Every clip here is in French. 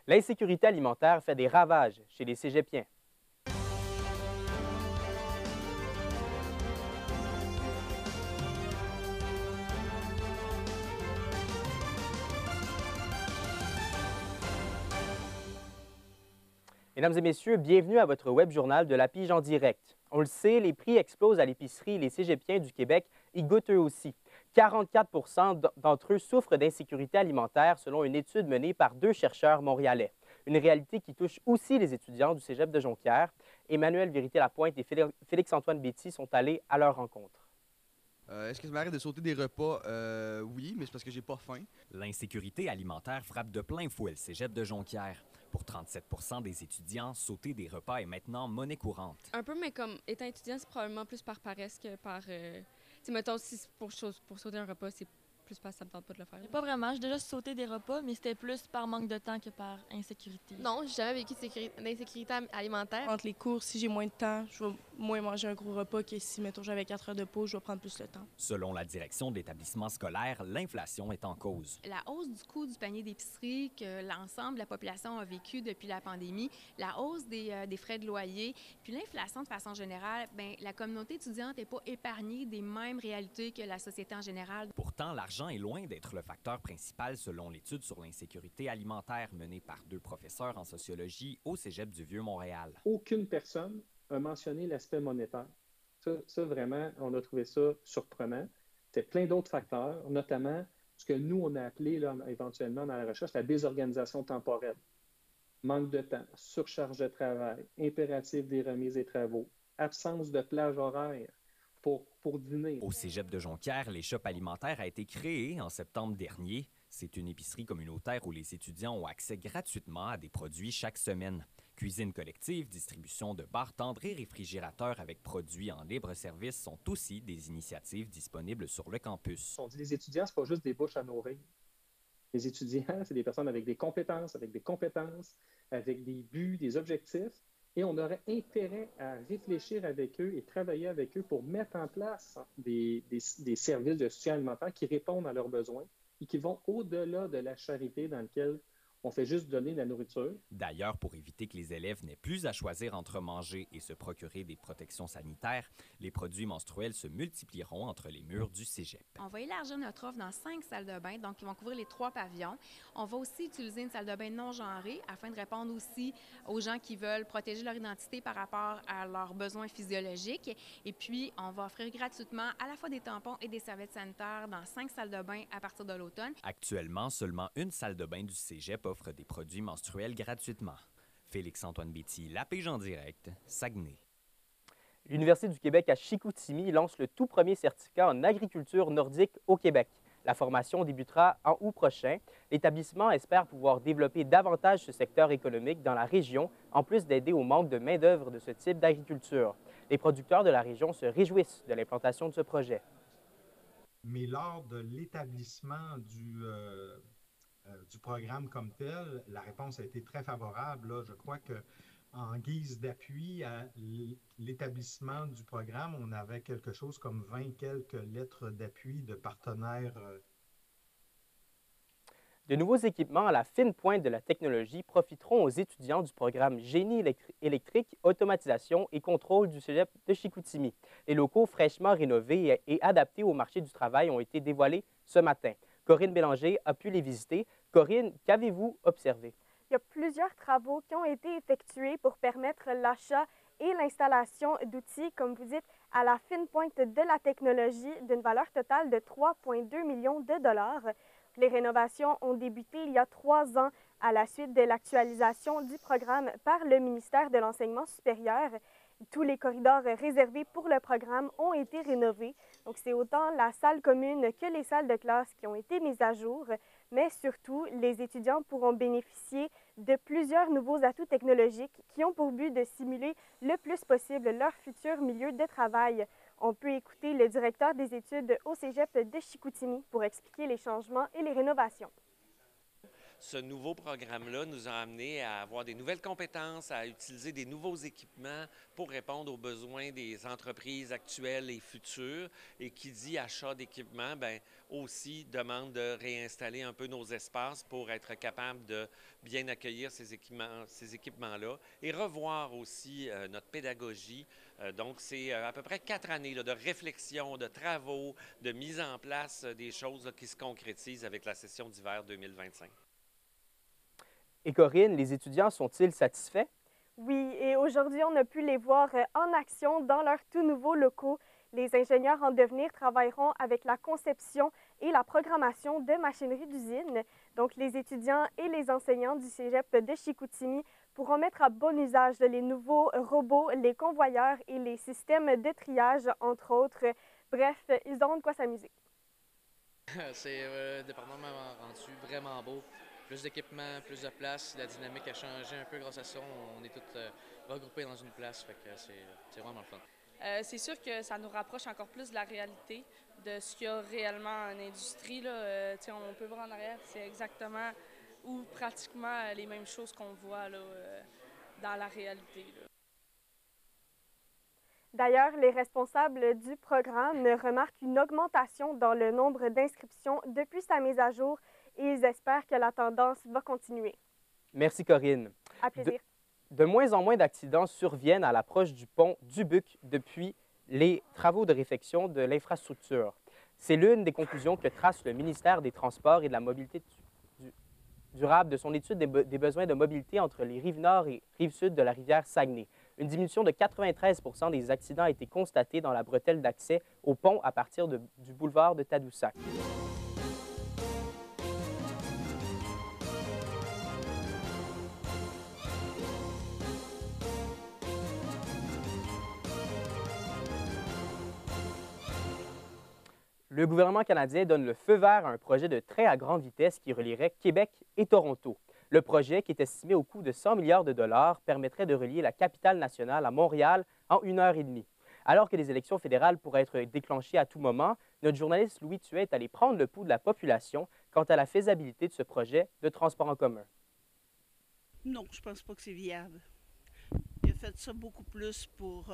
L'insécurité alimentaire fait des ravages chez les cégepiens. Mesdames et messieurs, bienvenue à votre web journal de la Pige en direct. On le sait, les prix explosent à l'épicerie et les cégepiens du Québec y goûtent eux aussi. 44 d'entre eux souffrent d'insécurité alimentaire selon une étude menée par 2 chercheurs montréalais. Une réalité qui touche aussi les étudiants du cégep de Jonquière. Emmanuel Vérité-Lapointe et Félix-Antoine Betty sont allés à leur rencontre. Est-ce que ça m'arrête de sauter des repas? Oui, mais c'est parce que j'ai pas faim. L'insécurité alimentaire frappe de plein fouet le cégep de Jonquière. Pour 37 des étudiants, sauter des repas est maintenant monnaie courante. Un peu, mais comme étant étudiant, c'est probablement plus par paresse que par... tu sais, mettons, si c'est pour sauter un repas, c'est plus parce que ça me tente pas de le faire. Pas vraiment. J'ai déjà sauté des repas, mais c'était plus par manque de temps que par insécurité. Non, j'ai jamais vécu d'insécurité alimentaire. Entre les cours, si j'ai moins de temps, je vais moins manger un gros repas que si, mettons, j'avais 4 heures de pause, je vais prendre plus le temps. Selon la direction de l'établissement scolaire, l'inflation est en cause. La hausse du coût du panier d'épicerie que l'ensemble de la population a vécu depuis la pandémie, la hausse des frais de loyer, puis l'inflation de façon générale, bien, la communauté étudiante n'est pas épargnée des mêmes réalités que la société en général. Pourtant, l'argent est loin d'être le facteur principal selon l'étude sur l'insécurité alimentaire menée par 2 professeurs en sociologie au Cégep du Vieux-Montréal. Aucune personne a mentionné l'aspect monétaire. Ça, vraiment, on a trouvé ça surprenant. C'était plein d'autres facteurs, notamment ce que nous, on a appelé là, éventuellement dans la recherche la désorganisation temporelle. Manque de temps, surcharge de travail, impératif des remises et travaux, absence de plage horaire pour dîner. Au Cégep de Jonquière, l'échoppe alimentaire a été créée en septembre dernier. C'est une épicerie communautaire où les étudiants ont accès gratuitement à des produits chaque semaine. Cuisine collective, distribution de barres tendres et réfrigérateurs avec produits en libre service sont aussi des initiatives disponibles sur le campus. On dit les étudiants, c'est pas juste des bouches à nourrir. Les étudiants, c'est des personnes avec des compétences, avec des buts, des objectifs. Et on aurait intérêt à réfléchir avec eux et travailler avec eux pour mettre en place des services de soutien alimentaire qui répondent à leurs besoins et qui vont au-delà de la charité dans laquelle on fait juste donner de la nourriture. D'ailleurs, pour éviter que les élèves n'aient plus à choisir entre manger et se procurer des protections sanitaires, les produits menstruels se multiplieront entre les murs du cégep. On va élargir notre offre dans 5 salles de bain, donc ils vont couvrir les 3 pavillons. On va aussi utiliser une salle de bain non genrée afin de répondre aussi aux gens qui veulent protéger leur identité par rapport à leurs besoins physiologiques. Et puis, on va offrir gratuitement à la fois des tampons et des serviettes sanitaires dans 5 salles de bain à partir de l'automne. Actuellement, seulement une salle de bain du cégep offre des produits menstruels gratuitement. Félix-Antoine Betty, La Pige en direct, Saguenay. L'Université du Québec à Chicoutimi lance le tout premier certificat en agriculture nordique au Québec. La formation débutera en août prochain. L'établissement espère pouvoir développer davantage ce secteur économique dans la région, en plus d'aider au manque de main-d'œuvre de ce type d'agriculture. Les producteurs de la région se réjouissent de l'implantation de ce projet. Mais lors de l'établissement du programme comme tel, la réponse a été très favorable. Là. Je crois qu'en guise d'appui à l'établissement du programme, on avait quelque chose comme 20 quelques lettres d'appui de partenaires. De nouveaux équipements à la fine pointe de la technologie profiteront aux étudiants du programme Génie électrique, automatisation et contrôle du cégep de Chicoutimi. Les locaux fraîchement rénovés et adaptés au marché du travail ont été dévoilés ce matin. Corinne Bélanger a pu les visiter. Corinne, qu'avez-vous observé? Il y a plusieurs travaux qui ont été effectués pour permettre l'achat et l'installation d'outils, comme vous dites, à la fine pointe de la technologie d'une valeur totale de 3,2 millions de dollars. Les rénovations ont débuté il y a 3 ans à la suite de l'actualisation du programme par le ministère de l'Enseignement supérieur. Tous les corridors réservés pour le programme ont été rénovés. Donc, c'est autant la salle commune que les salles de classe qui ont été mises à jour, mais surtout, les étudiants pourront bénéficier de plusieurs nouveaux atouts technologiques qui ont pour but de simuler le plus possible leur futur milieu de travail. On peut écouter le directeur des études au Cégep de Chicoutimi pour expliquer les changements et les rénovations. ce nouveau programme-là nous a amené à avoir des nouvelles compétences, à utiliser des nouveaux équipements pour répondre aux besoins des entreprises actuelles et futures. Et qui dit achat d'équipements, bien aussi demande de réinstaller un peu nos espaces pour être capable de bien accueillir ces équipements-là et revoir aussi notre pédagogie. Donc, c'est à peu près 4 années là, de réflexion, de travaux, de mise en place des choses là, qui se concrétisent avec la session d'hiver 2025. Et Corinne, les étudiants sont-ils satisfaits? Oui, et aujourd'hui, on a pu les voir en action dans leurs tout nouveaux locaux. Les ingénieurs en devenir travailleront avec la conception et la programmation de machinerie d'usine. Donc, les étudiants et les enseignants du cégep de Chicoutimi pourront mettre à bon usage les nouveaux robots, les convoyeurs et les systèmes de triage, entre autres. Bref, ils auront de quoi s'amuser. C'est le département rendu vraiment beau. Plus d'équipements, plus de place. La dynamique a changé un peu grâce à ça. On est tous regroupés dans une place. Fait que c'est vraiment le fun. C'est sûr que ça nous rapproche encore plus de la réalité, de ce qu'il y a réellement en industrie. Là. On peut voir en arrière, c'est exactement ou pratiquement les mêmes choses qu'on voit là, dans la réalité. Là. D'ailleurs, les responsables du programme remarquent une augmentation dans le nombre d'inscriptions depuis sa mise à jour et ils espèrent que la tendance va continuer. Merci Corinne. À plaisir. De moins en moins d'accidents surviennent à l'approche du pont Dubuc depuis les travaux de réfection de l'infrastructure. C'est l'une des conclusions que trace le ministère des Transports et de la Mobilité durable de son étude des besoins de mobilité entre les rives nord et rives sud de la rivière Saguenay. Une diminution de 93 % des accidents a été constatée dans la bretelle d'accès au pont à partir du boulevard de Tadoussac. Le gouvernement canadien donne le feu vert à un projet de train à grande vitesse qui relierait Québec et Toronto. Le projet, qui est estimé au coût de 100 milliards de dollars, permettrait de relier la capitale nationale à Montréal en 1h30. Alors que les élections fédérales pourraient être déclenchées à tout moment, notre journaliste Louis Tuet est allé prendre le pouls de la population quant à la faisabilité de ce projet de transport en commun. Non, je pense pas que c'est viable. Il a fait ça beaucoup plus pour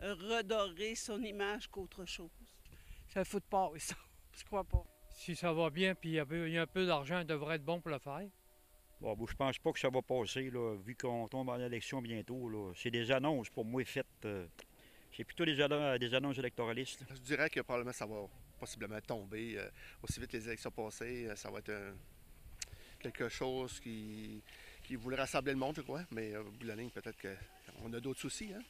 redorer son image qu'autre chose. Ça ne fout pas, ça. Je crois pas. Si ça va bien, puis il y a un peu d'argent, il devrait être bon pour le faire. Bon, je pense pas que ça va passer, là, vu qu'on tombe en élection bientôt. C'est des annonces, pour moi, faites. C'est plutôt des annonces électoralistes. Je dirais que probablement ça va possiblement tomber. Aussi vite que les élections passées, ça va être quelque chose qui voulait rassembler le monde, je crois. Mais au bout de la ligne, peut-être qu'on a d'autres soucis. Hein?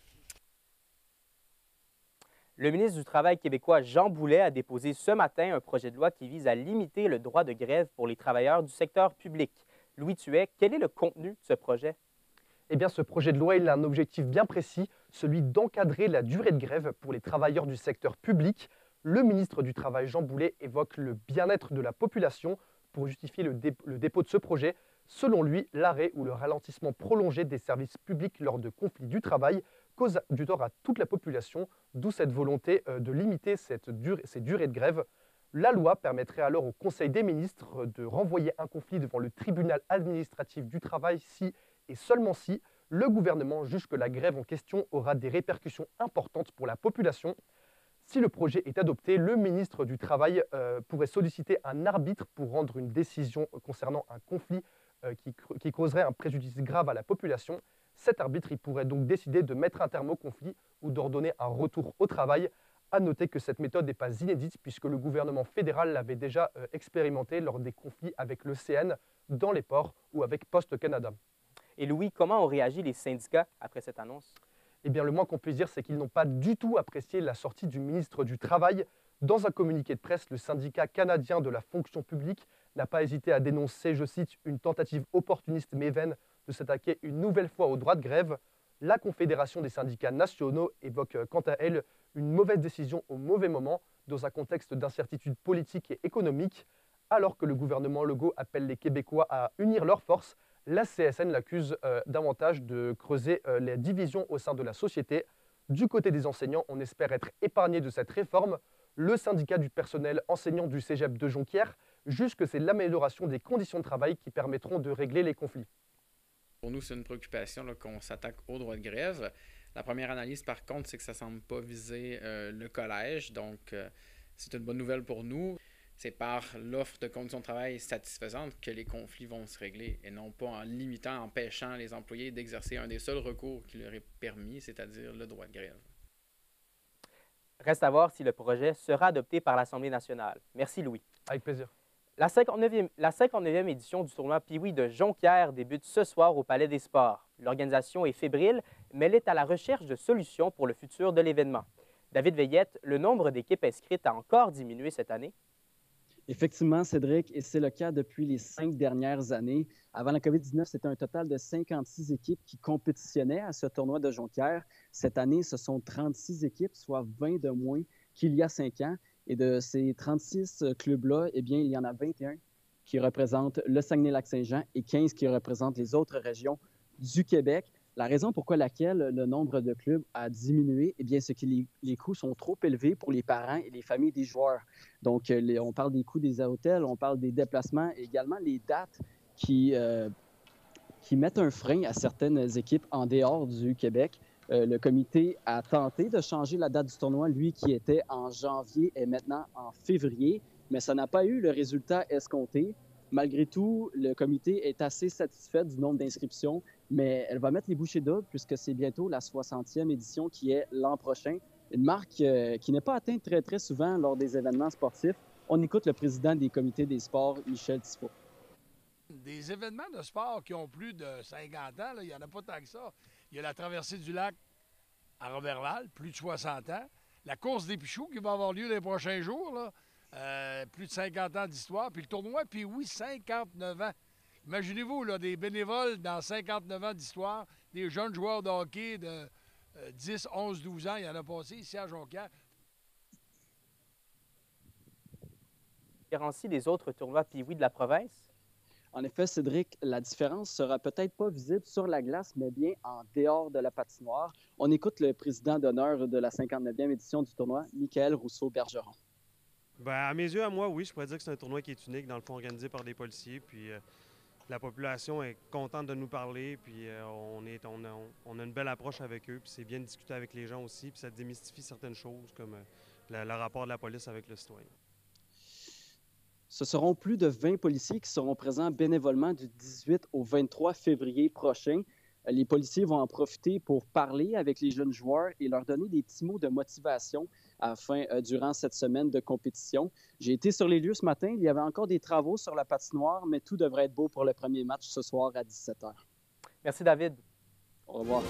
Le ministre du Travail québécois, Jean Boulet, a déposé ce matin un projet de loi qui vise à limiter le droit de grève pour les travailleurs du secteur public. Louis Tuet, quel est le contenu de ce projet? Eh bien, ce projet de loi, il a un objectif bien précis, celui d'encadrer la durée de grève pour les travailleurs du secteur public. Le ministre du Travail, Jean Boulet, évoque le bien-être de la population pour justifier le dépôt de ce projet. Selon lui, l'arrêt ou le ralentissement prolongé des services publics lors de conflits du travail cause du tort à toute la population, d'où cette volonté de limiter ces durées de grève. La loi permettrait alors au Conseil des ministres de renvoyer un conflit devant le tribunal administratif du travail si et seulement si le gouvernement juge que la grève en question aura des répercussions importantes pour la population. Si le projet est adopté, le ministre du Travail pourrait solliciter un arbitre pour rendre une décision concernant un conflit qui causerait un préjudice grave à la population. Cet arbitre il pourrait donc décider de mettre un terme au conflit ou d'ordonner un retour au travail. À noter que cette méthode n'est pas inédite puisque le gouvernement fédéral l'avait déjà expérimenté lors des conflits avec l'ECN dans les ports ou avec Poste Canada. Et Louis, comment ont réagi les syndicats après cette annonce? Eh bien, le moins qu'on puisse dire, c'est qu'ils n'ont pas du tout apprécié la sortie du ministre du Travail. Dans un communiqué de presse, le syndicat canadien de la fonction publique n'a pas hésité à dénoncer, je cite, une tentative opportuniste mais vaine de s'attaquer une nouvelle fois au droit de grève. La Confédération des syndicats nationaux évoque quant à elle une mauvaise décision au mauvais moment dans un contexte d'incertitude politique et économique. Alors que le gouvernement Legault appelle les Québécois à unir leurs forces, la CSN l'accuse davantage de creuser les divisions au sein de la société. Du côté des enseignants, on espère être épargné de cette réforme. Le syndicat du personnel enseignant du cégep de Jonquière jugent que c'est l'amélioration des conditions de travail qui permettront de régler les conflits. Pour nous, c'est une préoccupation qu'on s'attaque au droit de grève. La première analyse, par contre, c'est que ça ne semble pas viser le collège. Donc, c'est une bonne nouvelle pour nous. C'est par l'offre de conditions de travail satisfaisantes que les conflits vont se régler et non pas en limitant, empêchant les employés d'exercer un des seuls recours qui leur est permis, c'est-à-dire le droit de grève. Reste à voir si le projet sera adopté par l'Assemblée nationale. Merci, Louis. Avec plaisir. La 59e édition du tournoi Pee-Wee de Jonquière débute ce soir au Palais des Sports. L'organisation est fébrile, mais elle est à la recherche de solutions pour le futur de l'événement. David Veillette, le nombre d'équipes inscrites a encore diminué cette année. Effectivement, Cédric, et c'est le cas depuis les 5 dernières années. Avant la COVID-19, c'était un total de 56 équipes qui compétitionnaient à ce tournoi de Jonquière. Cette année, ce sont 36 équipes, soit 20 de moins qu'il y a 5 ans. Et de ces 36 clubs-là, eh bien, il y en a 21 qui représentent le Saguenay-Lac-Saint-Jean et 15 qui représentent les autres régions du Québec. La raison pourquoi le nombre de clubs a diminué, eh bien, c'est que les coûts sont trop élevés pour les parents et les familles des joueurs. Donc, on parle des coûts des hôtels, on parle des déplacements, et également les dates qui mettent un frein à certaines équipes en dehors du Québec. Le comité a tenté de changer la date du tournoi, lui qui était en janvier est maintenant en février, mais ça n'a pas eu le résultat escompté. Malgré tout, le comité est assez satisfait du nombre d'inscriptions, mais elle va mettre les bouchées doubles puisque c'est bientôt la 60e édition qui est l'an prochain. Une marque qui n'est pas atteinte très, très souvent lors des événements sportifs. On écoute le président des comités des sports, Michel Tifo. Des événements de sport qui ont plus de 50 ans, il n'y en a pas tant que ça. Il y a la traversée du lac à Roberval, plus de 60 ans. La course des Pichoux qui va avoir lieu les prochains jours, là, plus de 50 ans d'histoire. Puis le tournoi, puis oui, 59 ans. Imaginez-vous, là, des bénévoles dans 59 ans d'histoire, des jeunes joueurs de hockey de 10, 11, 12 ans, il y en a passé ici à Jonquière. Différencie des autres tournois Pee-Wee de la province? En effet, Cédric, la différence sera peut-être pas visible sur la glace, mais bien en dehors de la patinoire. On écoute le président d'honneur de la 59e édition du tournoi, Michael Rousseau-Bergeron. Bien, à mes yeux, à moi, oui, je pourrais dire que c'est un tournoi qui est unique, dans le fond, organisé par des policiers. Puis la population est contente de nous parler, puis on a une belle approche avec eux, puis c'est bien de discuter avec les gens aussi, puis ça démystifie certaines choses, comme le rapport de la police avec le citoyen. Ce seront plus de 20 policiers qui seront présents bénévolement du 18 au 23 février prochain. Les policiers vont en profiter pour parler avec les jeunes joueurs et leur donner des petits mots de motivation durant cette semaine de compétition. J'ai été sur les lieux ce matin. Il y avait encore des travaux sur la patinoire, mais tout devrait être beau pour le premier match ce soir à 17h. Merci, David. Au revoir.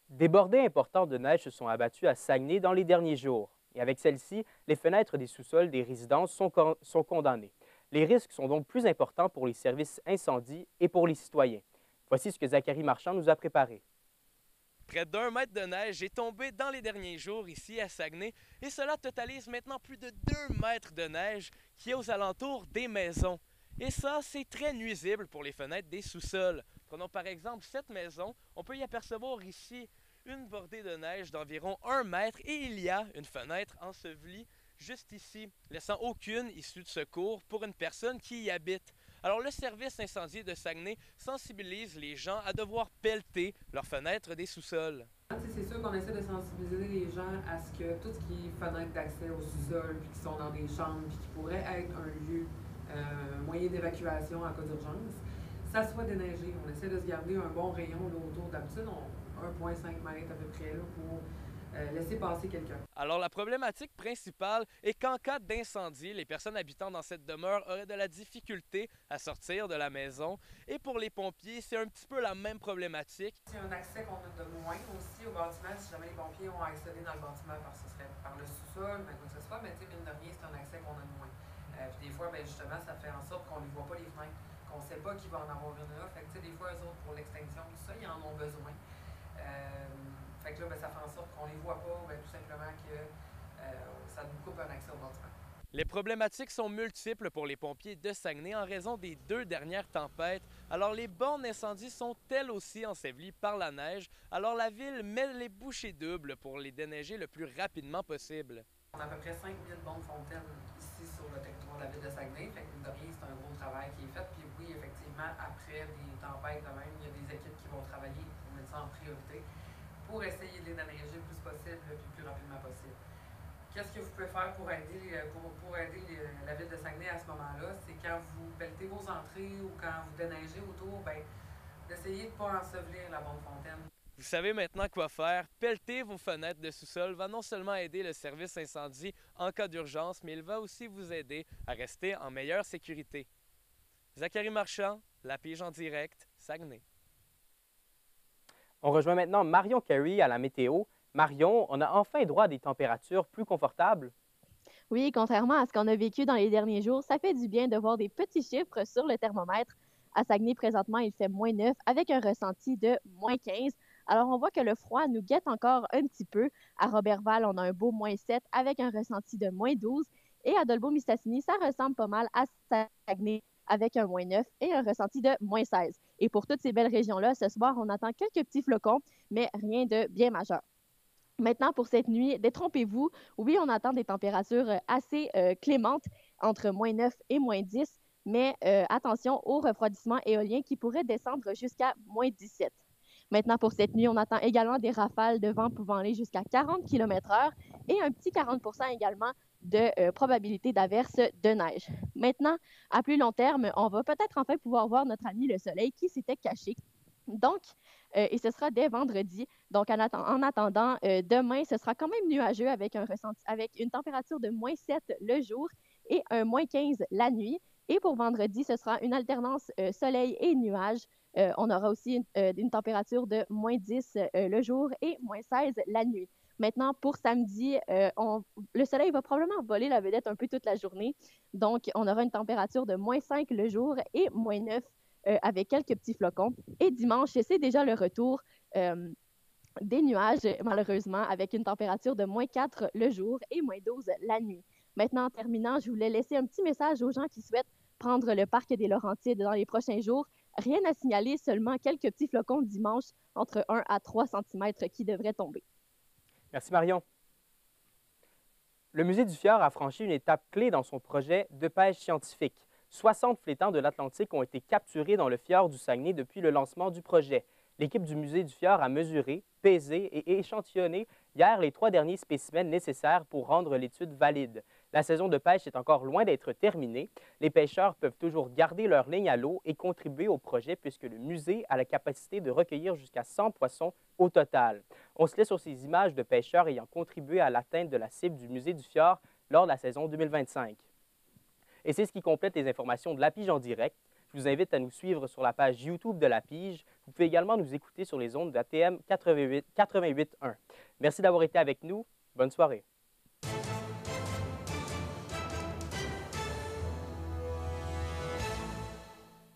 Des bordées importantes de neige se sont abattues à Saguenay dans les derniers jours. Et avec celles-ci, les fenêtres des sous-sols des résidences sont condamnées. Les risques sont donc plus importants pour les services incendies et pour les citoyens. Voici ce que Zachary Marchand nous a préparé. Près d'1 mètre de neige est tombé dans les derniers jours ici à Saguenay et cela totalise maintenant plus de 2 mètres de neige qui est aux alentours des maisons. Et ça, c'est très nuisible pour les fenêtres des sous-sols. Prenons par exemple cette maison. On peut y apercevoir ici une bordée de neige d'environ 1 mètre et il y a une fenêtre ensevelie juste ici, laissant aucune issue de secours pour une personne qui y habite. Alors le service incendie de Saguenay sensibilise les gens à devoir pelleter leurs fenêtres des sous-sols. C'est sûr qu'on essaie de sensibiliser les gens à ce que tout ce qui est fenêtres d'accès au sous-sol, puis qui sont dans des chambres, puis qui pourrait être un lieu, moyen d'évacuation en cas d'urgence, ça soit déneigé. On essaie de se garder un bon rayon là, autour d'habitude, 1,5 mètres à peu près, là, pour laisser passer quelqu'un. Alors la problématique principale est qu'en cas d'incendie, les personnes habitant dans cette demeure auraient de la difficulté à sortir de la maison. Et pour les pompiers, c'est un petit peu la même problématique. C'est un accès qu'on a de moins aussi au bâtiment, si jamais les pompiers ont accédé dans le bâtiment, parce que ce serait par le sous-sol, quoi que ce soit, mais mine de rien, c'est un accès qu'on a de moins. Puis des fois, justement, ça fait en sorte qu'on ne voit pas les fenêtres, qu'on ne sait pas qu'il va en avoir une là. Fait que des fois, eux autres, pour l'extinction, tout ça, ils en ont besoin. Ça fait en sorte qu'on ne les voit pas, tout simplement que ça nous coupe un accès au bâtiment. Les problématiques sont multiples pour les pompiers de Saguenay en raison des 2 dernières tempêtes. Alors les bornes d'incendie sont elles aussi ensevelies par la neige. Alors la ville met les bouchées doubles pour les déneiger le plus rapidement possible. On a à peu près 5000 bornes fontaines ici sur le territoire de la ville de Saguenay. Fait que mine de rien, c'est un gros travail qui est fait. Puis oui, effectivement, après des tempêtes de même, il y a des équipes qui vont travailler, on met ça en priorité, pour essayer de les déneiger le plus possible et le plus rapidement possible. Qu'est-ce que vous pouvez faire pour aider, la ville de Saguenay à ce moment-là? C'est quand vous pelletez vos entrées ou quand vous déneigez autour, d'essayer de ne pas ensevelir la borne fontaine. Vous savez maintenant quoi faire. Pelleter vos fenêtres de sous-sol va non seulement aider le service incendie en cas d'urgence, mais il va aussi vous aider à rester en meilleure sécurité. Zachary Marchand, La Pige en direct, Saguenay. On rejoint maintenant Marion Carey à la météo. Marion, on a enfin droit à des températures plus confortables? Oui, contrairement à ce qu'on a vécu dans les derniers jours, ça fait du bien de voir des petits chiffres sur le thermomètre. À Saguenay, présentement, il fait -9 avec un ressenti de -15. Alors, on voit que le froid nous guette encore un petit peu. À Roberval, on a un beau -7 avec un ressenti de -12. Et à Dolbeau-Mistassini, ça ressemble pas mal à Saguenay avec un -9 et un ressenti de -16. Et pour toutes ces belles régions-là, ce soir, on attend quelques petits flocons, mais rien de bien majeur. Maintenant, pour cette nuit, détrompez-vous, oui, on attend des températures assez clémentes, entre -9 et -10, mais attention au refroidissement éolien qui pourrait descendre jusqu'à -17. Maintenant, pour cette nuit, on attend également des rafales de vent pouvant aller jusqu'à 40 km/h et un petit 40% également de probabilité d'averse de neige. Maintenant, à plus long terme, on va peut-être enfin pouvoir voir notre ami le soleil qui s'était caché. Donc, et ce sera dès vendredi. Donc, en attendant, demain, ce sera quand même nuageux avec une température de -7 le jour et un -15 la nuit. Et pour vendredi, ce sera une alternance soleil et nuages. On aura aussi une température de -10 le jour et -16 la nuit. Maintenant, pour samedi, le soleil va probablement voler la vedette un peu toute la journée. Donc, on aura une température de -5 le jour et -9 avec quelques petits flocons. Et dimanche, c'est déjà le retour des nuages, malheureusement, avec une température de -4 le jour et -12 la nuit. Maintenant, en terminant, je voulais laisser un petit message aux gens qui souhaitent prendre le parc des Laurentides dans les prochains jours. Rien à signaler, seulement quelques petits flocons dimanche, entre 1 à 3 cm qui devraient tomber. Merci Marion. Le Musée du Fjord a franchi une étape clé dans son projet de pêche scientifique. 60 flétans de l'Atlantique ont été capturés dans le fjord du Saguenay depuis le lancement du projet. L'équipe du Musée du Fjord a mesuré, pesé et échantillonné hier les 3 derniers spécimens nécessaires pour rendre l'étude valide. La saison de pêche est encore loin d'être terminée. Les pêcheurs peuvent toujours garder leur ligne à l'eau et contribuer au projet puisque le musée a la capacité de recueillir jusqu'à 100 poissons au total. On se laisse sur ces images de pêcheurs ayant contribué à l'atteinte de la cible du Musée du Fjord lors de la saison 2025. Et c'est ce qui complète les informations de La Pige en direct. Je vous invite à nous suivre sur la page YouTube de La Pige. Vous pouvez également nous écouter sur les ondes d'ATM 88.1. Merci d'avoir été avec nous. Bonne soirée.